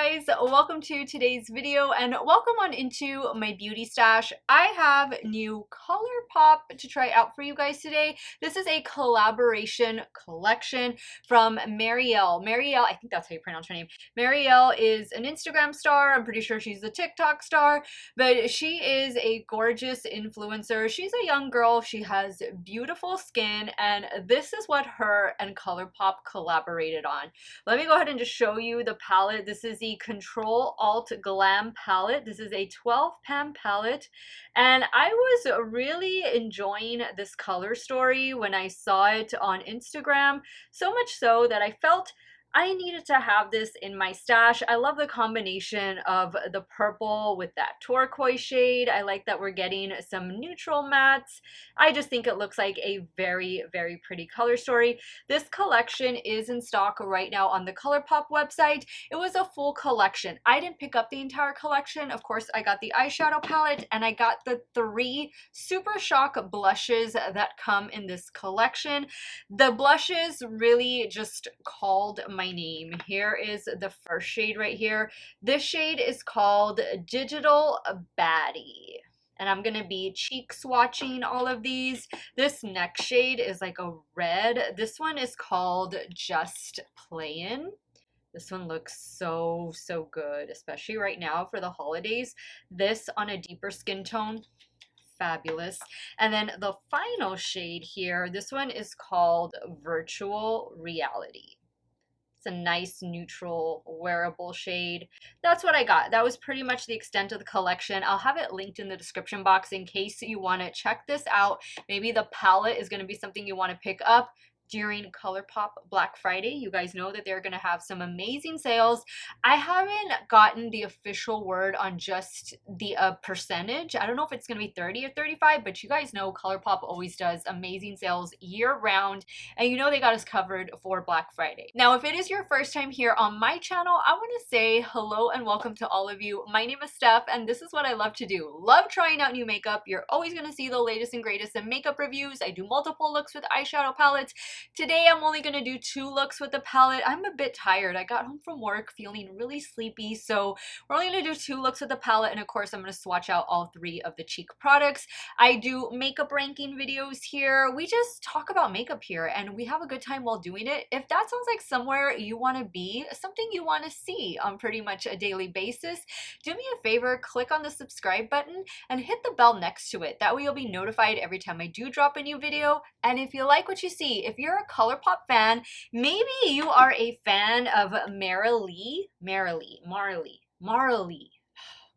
guys, welcome to today's video and welcome on into my beauty stash. I have new ColourPop to try out for you guys today. This is a collaboration collection from Mariale. Mariale, I think that's how you pronounce her name. Mariale is an Instagram star. I'm pretty sure she's a TikTok star, but she is a gorgeous influencer. She's a young girl. She has beautiful skin, and this is what her and ColourPop collaborated on. Let me go ahead and just show you the palette. This is the Control Alt Glam palette. This is a 12 pan palette, and I was really enjoying this color story when I saw it on Instagram, so much so that I felt I needed to have this in my stash. I love the combination of the purple with that turquoise shade. I like that we're getting some neutral mattes. I just think it looks like a very, very pretty color story. This collection is in stock right now on the ColourPop website. It was a full collection. I didn't pick up the entire collection. Of course, I got the eyeshadow palette and I got the 3 Super Shock blushes that come in this collection. The blushes really just called my name. Here is the first shade right here. This shade is called Digital Baddie, and I'm gonna be cheek swatching all of these. This next shade is like a red. This one is called Just Playin'. This one looks so good, especially right now for the holidays. This on a deeper skin tone, fabulous. And then the final shade here, this one is called Virtual Reality. It's a nice neutral wearable shade. That's what I got. That was pretty much the extent of the collection. I'll have it linked in the description box in case you want to check this out. Maybe the palette is going to be something you want to pick up during ColourPop Black Friday. You guys know that they're going to have some amazing sales. I haven't gotten the official word on just the percentage. I don't know if it's going to be 30 or 35, but you guys know ColourPop always does amazing sales year round, and you know they got us covered for Black Friday. Now, if it is your first time here on my channel, I want to say hello and welcome to all of you. My name is Steff, and this is what I love to do. Love trying out new makeup. You're always going to see the latest and greatest in makeup reviews. I do multiple looks with eyeshadow palettes. Today, I'm only going to do 2 looks with the palette. I'm a bit tired. I got home from work feeling really sleepy, so we're only going to do 2 looks with the palette, and of course, I'm going to swatch out all 3 of the cheek products. I do makeup ranking videos here. We just talk about makeup here, and we have a good time while doing it. If that sounds like somewhere you want to be, something you want to see on pretty much a daily basis, do me a favor, click on the subscribe button and hit the bell next to it. That way you'll be notified every time I do drop a new video. And if you like what you see, if you're a ColourPop fan, maybe you are a fan of Marile.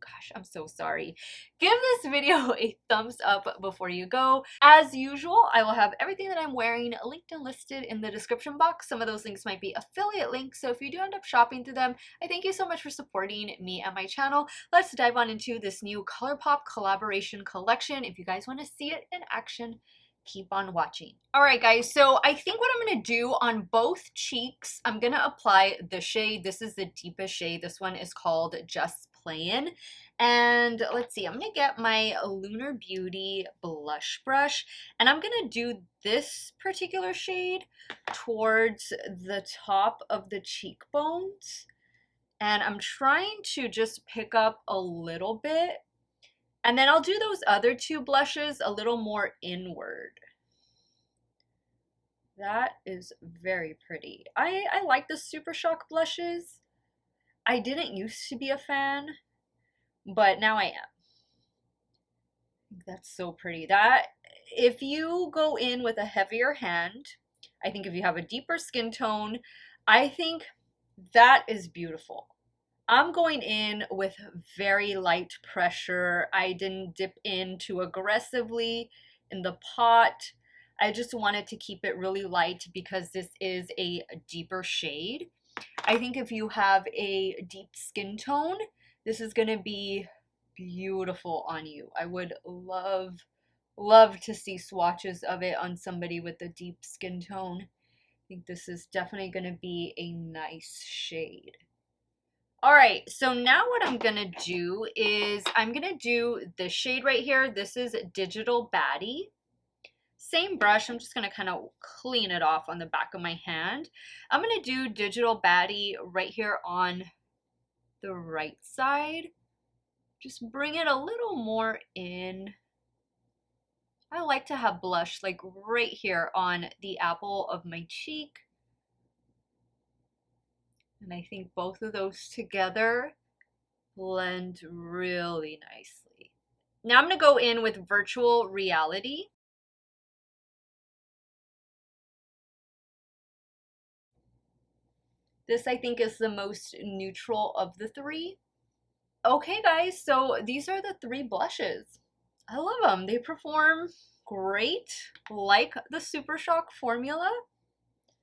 Gosh, I'm so sorry. Give this video a thumbs up before you go. As usual, I will have everything that I'm wearing linked and listed in the description box. Some of those links might be affiliate links, so if you do end up shopping through them, I thank you so much for supporting me and my channel. Let's dive on into this new ColourPop collaboration collection. If you guys want to see it in action, keep on watching. All right, guys, so I think what I'm going to do on both cheeks, I'm going to apply the shade. This is the deepest shade. This one is called Just Playin'. And let's see, I'm going to get my Lunar Beauty blush brush, and I'm going to do this particular shade towards the top of the cheekbones. And I'm trying to just pick up a little bit. And then I'll do those other 2 blushes a little more inward. That is very pretty. I like the Super Shock blushes. I didn't used to be a fan, but now I am. That's so pretty. That, if you go in with a heavier hand, I think if you have a deeper skin tone, I think that is beautiful. I'm going in with very light pressure. I didn't dip in too aggressively in the pot. I just wanted to keep it really light because this is a deeper shade. I think if you have a deep skin tone, this is going to be beautiful on you. I would love to see swatches of it on somebody with a deep skin tone. I think this is definitely going to be a nice shade. All right, so now what I'm gonna do is I'm gonna do this shade right here. This is Digital Baddie. Same brush, I'm just gonna kind of clean it off on the back of my hand. I'm gonna do Digital Baddie right here on the right side. Just bring it a little more in. I like to have blush like right here on the apple of my cheek. And I think both of those together blend really nicely. Now I'm going to go in with Virtual Reality. This I think is the most neutral of the three. Okay guys, so these are the three blushes. I love them. They perform great, like the Super Shock formula.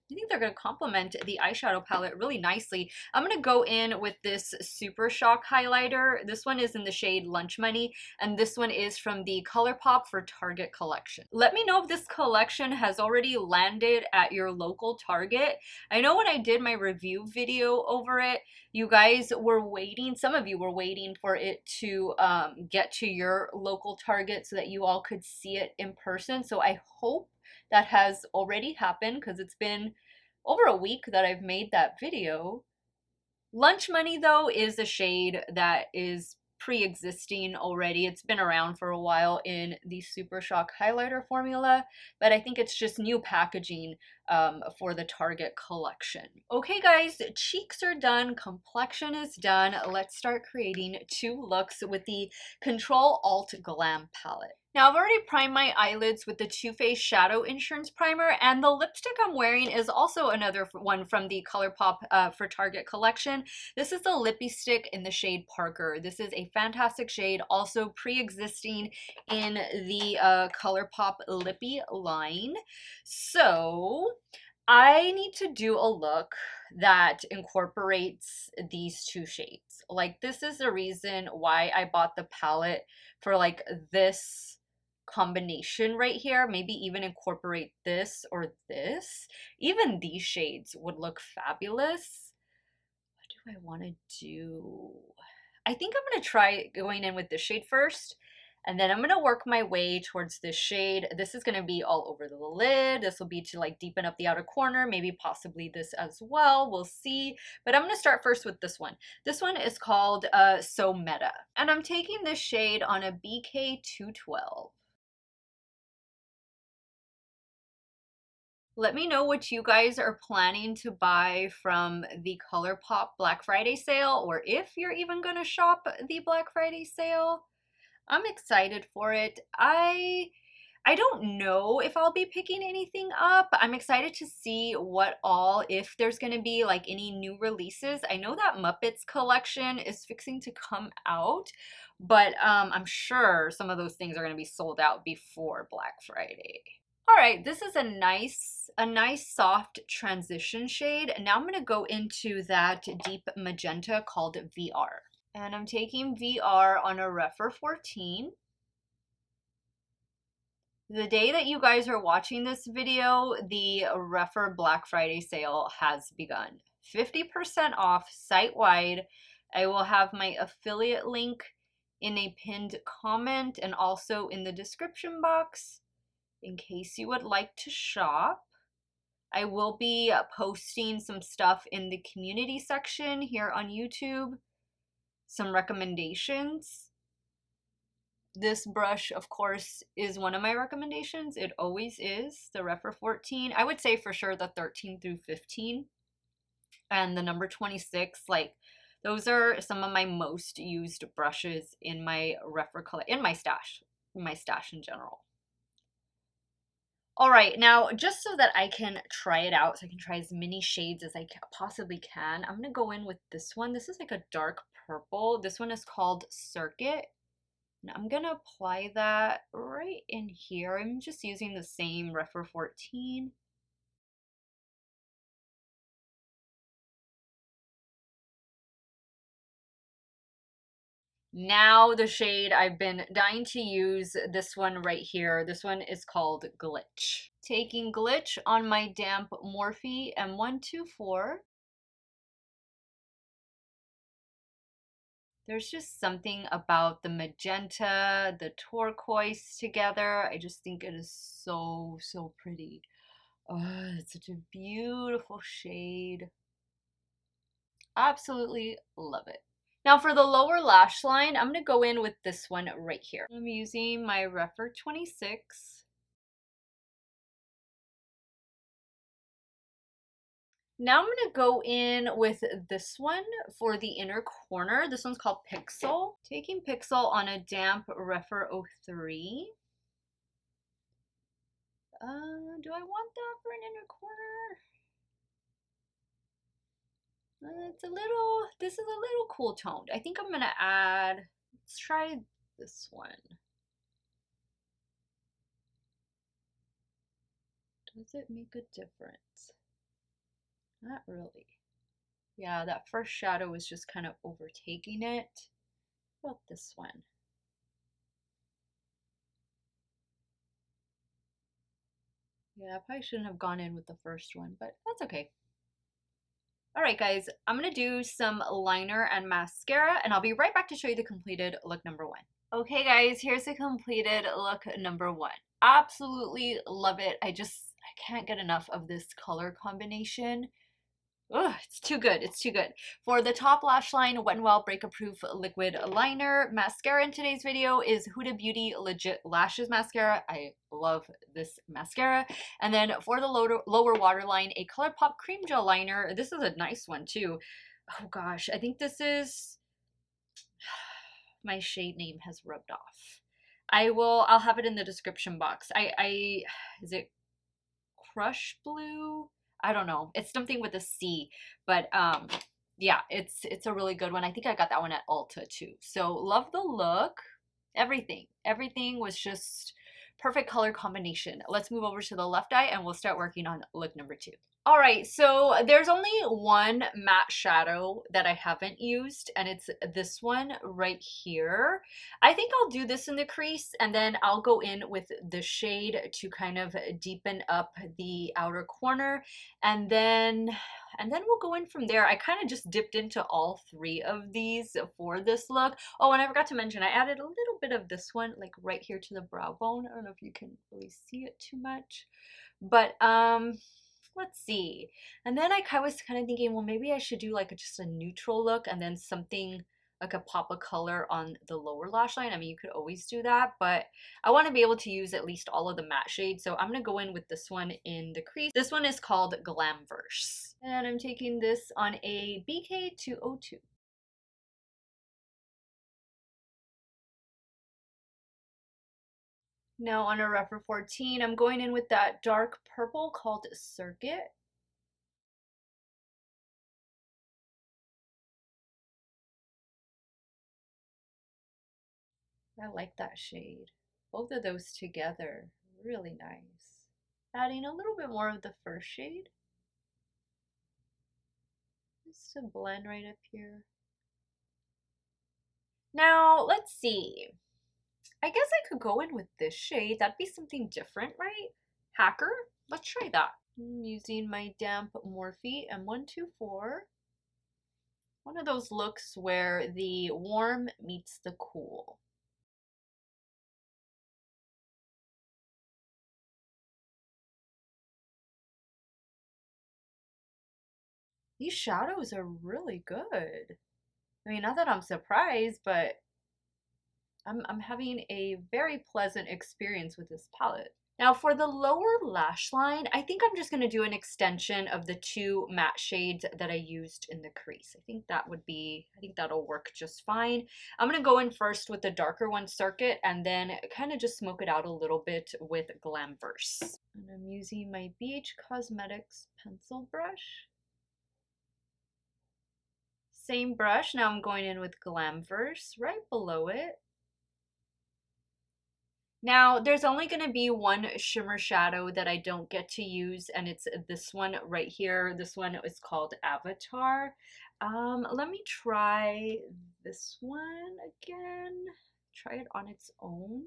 I think they're going to complement the eyeshadow palette really nicely. I'm going to go in with this Super Shock highlighter. This one is in the shade Lunch Money, and this one is from the ColourPop for Target collection. Let me know if this collection has already landed at your local Target. I know when I did my review video over it, you guys were waiting, some of you were waiting for it to get to your local Target so that you all could see it in person. So I hope that has already happened because it's been over a week that I've made that video. Lunch Money though is a shade that is pre-existing already. It's been around for a while in the Super Shock highlighter formula, but I think it's just new packaging for the Target collection. Okay guys, cheeks are done, complexion is done. Let's start creating two looks with the Control Alt Glam palette. Now I've already primed my eyelids with the Too Faced Shadow Insurance Primer, and the lipstick I'm wearing is also another one from the ColourPop for Target collection. This is the Lippy Stick in the shade Parker. This is a fantastic shade, also pre-existing in the ColourPop Lippy line. So I need to do a look that incorporates these two shades. Like, this is the reason why I bought the palette for like this combination right here. Maybe even incorporate this or this. Even these shades would look fabulous. What do I want to do? I think I'm going to try going in with this shade first, and then I'm going to work my way towards this shade. This is going to be all over the lid. This will be to like deepen up the outer corner, maybe possibly this as well. We'll see. But I'm going to start first with this one. This one is called So Meta. And I'm taking this shade on a BK212. Let me know what you guys are planning to buy from the ColourPop Black Friday sale, or if you're even going to shop the Black Friday sale. I'm excited for it. I don't know if I'll be picking anything up. I'm excited to see what all, if there's going to be like any new releases. I know that Muppets collection is fixing to come out, but I'm sure some of those things are going to be sold out before Black Friday. All right, this is a nice soft transition shade. And now I'm going to go into that deep magenta called VR. And I'm taking VR on a Refer 14. The day that you guys are watching this video, the Refer Black Friday sale has begun. 50% off site-wide. I will have my affiliate link in a pinned comment and also in the description box in case you would like to shop. I will be posting some stuff in the community section here on YouTube, some recommendations. This brush, of course, is one of my recommendations. It always is, the Refer 14. I would say for sure the 13 through 15 and the number 26. Like, those are some of my most used brushes in my Refer in my stash in general. All right, now just so that I can try it out, so I can try as many shades as I possibly can, I'm gonna go in with this one. This is like a dark purple. This one is called Circuit. And I'm gonna apply that right in here. I'm just using the same Refer 14. Now the shade I've been dying to use, this one right here. This one is called Glitch. Taking Glitch on my damp Morphe M124. There's just something about the magenta, the turquoise together. I just think it is so, so pretty. Oh, it's such a beautiful shade. Absolutely love it. Now for the lower lash line, I'm going to go in with this one right here. I'm using my Refer 26. Now I'm going to go in with this one for the inner corner. This one's called Pixel. Taking Pixel on a damp Refer 03. Do I want that for an inner corner? This is a little cool toned. I think I'm gonna add, let's try this one. Does it make a difference? Not really. Yeah, that first shadow is just kind of overtaking it. What about this one? Yeah, I probably shouldn't have gone in with the first one, but that's okay. All right, guys, I'm gonna do some liner and mascara, and I'll be right back to show you the completed look number 1. Okay, guys, here's the completed look number 1. Absolutely love it. I can't get enough of this color combination. Ugh, it's too good. It's too good. For the top lash line, Wet n Wild Breakup Proof Liquid Liner. Mascara in today's video is Huda Beauty Legit Lashes Mascara. I love this mascara. And then for the lower waterline, a ColourPop Cream Gel Liner. This is a nice one too. Oh gosh, I think this is... my shade name has rubbed off. I'll have it in the description box. Is it Crush Blue? I don't know. It's something with a C, but yeah, it's a really good one. I think I got that one at Ulta too. So love the look. Everything was just perfect color combination. Let's move over to the left eye and we'll start working on look number 2. All right, so there's only one matte shadow that I haven't used, and it's this one right here. I think I'll do this in the crease, and then I'll go in with the shade to kind of deepen up the outer corner, and then we'll go in from there. I kind of just dipped into all 3 of these for this look. Oh, and I forgot to mention, I added a little bit of this one, like right here to the brow bone. I don't know if you can really see it too much, but let's see. And then I was kind of thinking, well, maybe I should do like just a neutral look and then something like a pop of color on the lower lash line. I mean, you could always do that, but I want to be able to use at least all of the matte shades. So I'm going to go in with this one in the crease. This one is called Glamverse. And I'm taking this on a BK202. Now on a Refer 14, I'm going in with that dark purple called Circuit. I like that shade. Both of those together, really nice. Adding a little bit more of the first shade. Just to blend right up here. Now, let's see. I guess I could go in with this shade. That'd be something different, right? Hacker? Let's try that. I'm using my damp Morphe M124. One of those looks where the warm meets the cool. These shadows are really good. I mean, not that I'm surprised, but I'm having a very pleasant experience with this palette. Now for the lower lash line, I think I'm just going to do an extension of the 2 matte shades that I used in the crease. I think that'll work just fine. I'm going to go in first with the darker one, Circuit, and then kind of just smoke it out a little bit with Glamverse. And I'm using my BH Cosmetics pencil brush. Same brush, now I'm going in with Glamverse right below it. Now, there's only going to be one shimmer shadow that I don't get to use, and it's this one right here. This one is called Avatar. Let me try this one again. Try it on its own.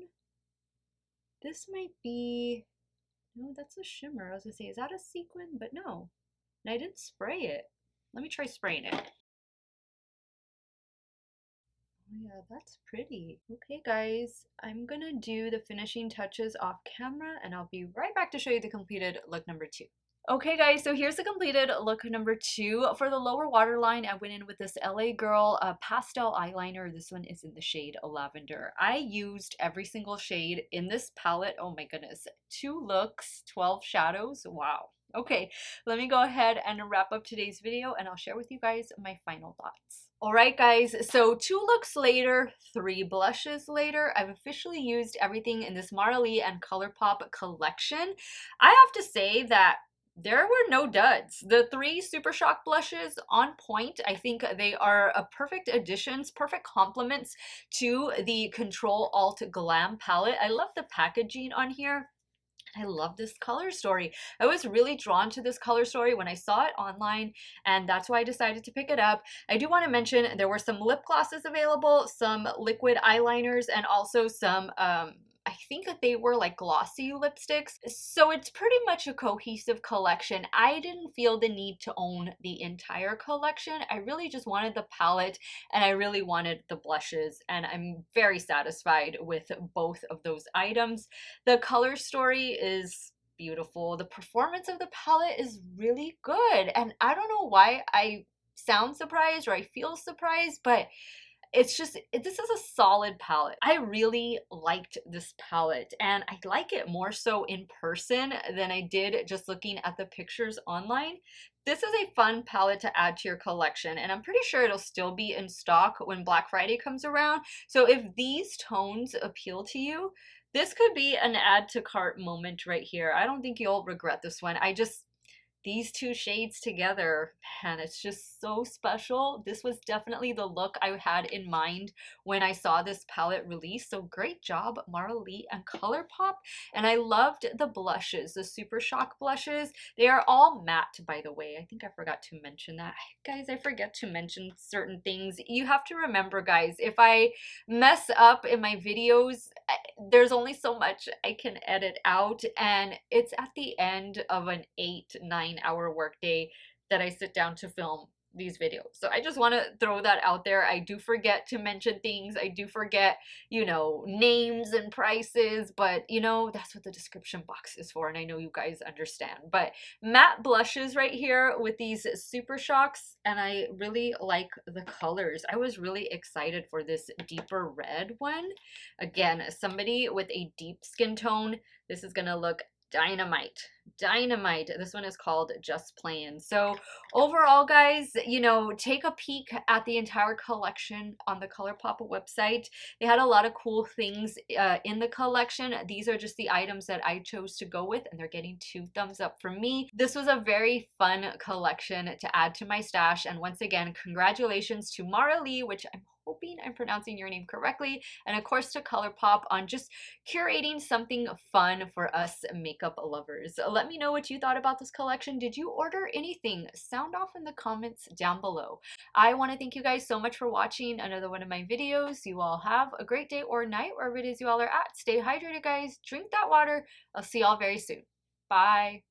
This might be... No, that's a shimmer. I was going to say, is that a sequin? But no. And I didn't spray it. Let me try spraying it. Yeah, that's pretty. Okay, guys, I'm gonna do the finishing touches off camera and I'll be right back to show you the completed look number 2. Okay guys, so here's the completed look number 2. For the lower waterline, I went in with this LA Girl pastel eyeliner. This one is in the shade Lavender. I used every single shade in this palette. Oh my goodness. 2 looks, 12 shadows. Wow. Okay, let me go ahead and wrap up today's video and I'll share with you guys my final thoughts. Alright guys, so 2 looks later, 3 blushes later, I've officially used everything in this Mariale and ColourPop collection. I have to say that there were no duds. The 3 Super Shock blushes on point. I think they are a perfect additions, perfect complements to the Control Alt Glam palette. I love the packaging on here. I love this color story. I was really drawn to this color story when I saw it online, and that's why I decided to pick it up. I do want to mention there were some lip glosses available, some liquid eyeliners, and also some I think that they were like glossy lipsticks. So it's pretty much a cohesive collection. I didn't feel the need to own the entire collection. I really just wanted the palette and I really wanted the blushes, and I'm very satisfied with both of those items. The color story is beautiful. The performance of the palette is really good. And I don't know why I sound surprised or I feel surprised, but it's just, this is a solid palette. I really liked this palette and I like it more so in person than I did just looking at the pictures online. This is a fun palette to add to your collection, and I'm pretty sure it'll still be in stock when Black Friday comes around. So if these tones appeal to you, this could be an add to cart moment right here. I don't think you'll regret this one. These 2 shades together, man, it's just so special. This was definitely the look I had in mind when I saw this palette release. So great job, Mariale and ColourPop. And I loved the blushes, the Super Shock blushes. They are all matte, by the way. I think I forgot to mention that. Guys, I forget to mention certain things. You have to remember, guys, if I mess up in my videos, there's only so much I can edit out, and it's at the end of an 8-9 hour workday that I sit down to film these videos. So I just want to throw that out there. I do forget to mention things. I do forget, names and prices, but that's what the description box is for, and I know you guys understand. But matte blushes right here with these Super Shocks, and I really like the colors. I was really excited for this deeper red one. Again, somebody with a deep skin tone, this is gonna look dynamite. Dynamite. This one is called Just Plain. So overall, guys, take a peek at the entire collection on the ColourPop website. They had a lot of cool things in the collection. These are just the items that I chose to go with, and they're getting 2 thumbs up from me. This was a very fun collection to add to my stash, and once again, congratulations to Mariale, which I'm hoping I'm pronouncing your name correctly, and of course to ColourPop on just curating something fun for us makeup lovers. Let me know what you thought about this collection. Did you order anything? Sound off in the comments down below. I want to thank you guys so much for watching another one of my videos. You all have a great day or night wherever it is you all are at. Stay hydrated, guys. Drink that water. I'll see y'all very soon. Bye.